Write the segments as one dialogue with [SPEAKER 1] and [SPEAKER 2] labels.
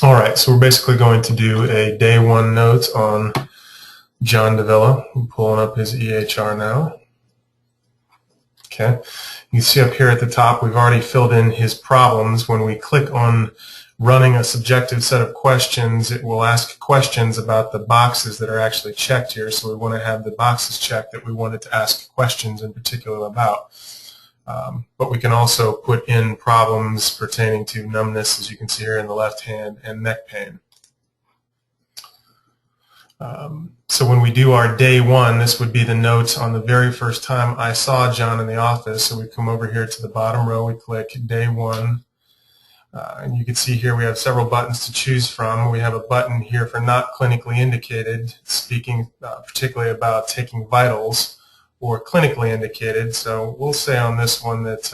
[SPEAKER 1] All right, so we're basically going to do a day one note on John Davila. I'm pulling up his EHR now. Okay, you can see up here at the top we've already filled in his problems. When we click on running a subjective set of questions, it will ask questions about the boxes that are actually checked here. So we want to have the boxes checked that we wanted to ask questions in particular about. But we can also put in problems pertaining to numbness, as you can see here in the left hand, and neck pain. So when we do our day one, this would be the notes on the very first time I saw John in the office. So we come over here to the bottom row, we click day one, and you can see here we have several buttons to choose from. We have a button here for not clinically indicated, speaking particularly about taking vitals, or clinically indicated. So we'll say on this one that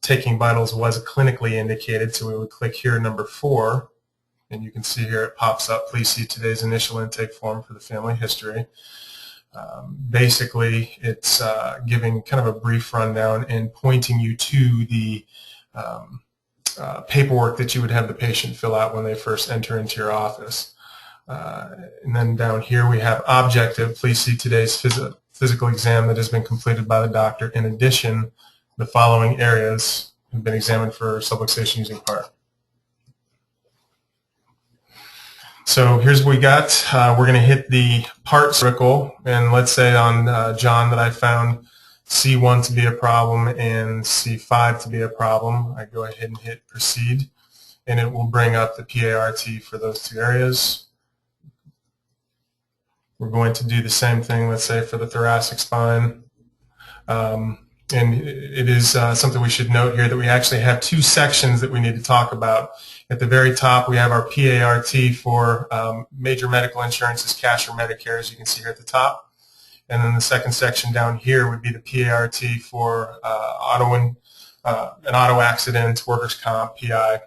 [SPEAKER 1] taking vitals was clinically indicated, so we would click here number 4, and you can see here it pops up, please see today's initial intake form for the family history. Basically it's giving kind of a brief rundown and pointing you to the paperwork that you would have the patient fill out when they first enter into your office. And then down here we have objective, please see today's physical exam that has been completed by the doctor. In addition, the following areas have been examined for subluxation using PART. So here's what we got. We're going to hit the PART circle, and let's say on John that I found C1 to be a problem and C5 to be a problem. I go ahead and hit proceed, and it will bring up the PART for those two areas. We're going to do the same thing, let's say, for the thoracic spine. And it is something we should note here that we actually have two sections that we need to talk about. At the very top, we have our PART for major medical insurances, cash or Medicare, as you can see here at the top. And then the second section down here would be the PART for an auto accident, workers' comp, PI.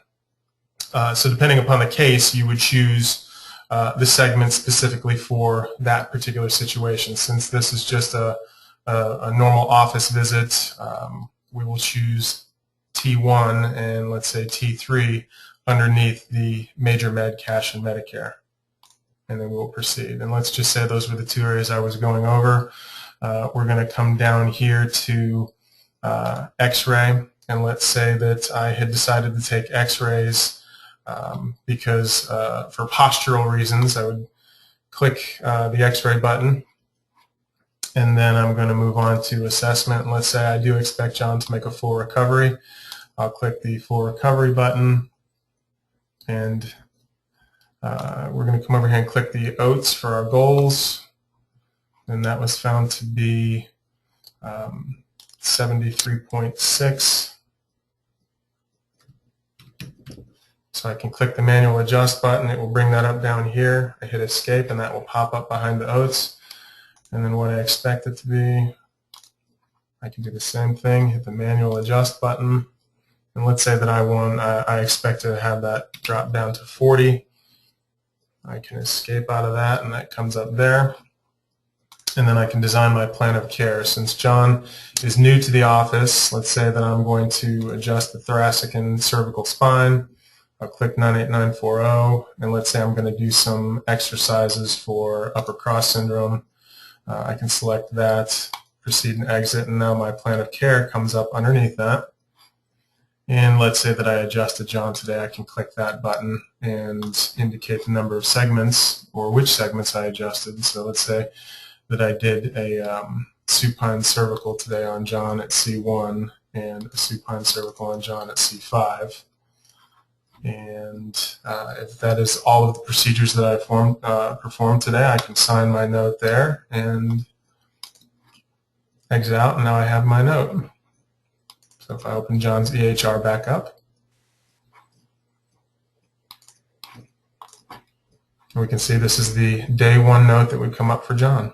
[SPEAKER 1] So depending upon the case, you would choose the segment specifically for that particular situation. Since this is just a normal office visit, we will choose T1 and let's say T3 underneath the major med, cash, and Medicare. And then we'll proceed. And let's just say those were the two areas I was going over. We're going to come down here to X-ray, and let's say that I had decided to take X-rays because for postural reasons I would click the X-ray button, and then I'm going to move on to assessment. And let's say I do expect John to make a full recovery. I'll click the full recovery button, and we're going to come over here and click the OATS for our goals, and that was found to be 73.6. So I can click the manual adjust button. It will bring that up down here. I hit escape, and that will pop up behind the OATS. And then what I expect it to be, I can do the same thing, hit the manual adjust button. And let's say that I expect to have that drop down to 40. I can escape out of that, and that comes up there. And then I can design my plan of care. Since John is new to the office, let's say that I'm going to adjust the thoracic and cervical spine. I'll click 98940, and let's say I'm going to do some exercises for upper cross syndrome. I can select that, proceed and exit, and now my plan of care comes up underneath that. And let's say that I adjusted John today. I can click that button and indicate the number of segments or which segments I adjusted. So let's say that I did a supine cervical today on John at C1 and a supine cervical on John at C5. And if that is all of the procedures that I performed today, I can sign my note there and exit out, and now I have my note. So if I open John's EHR back up, we can see this is the day one note that would come up for John.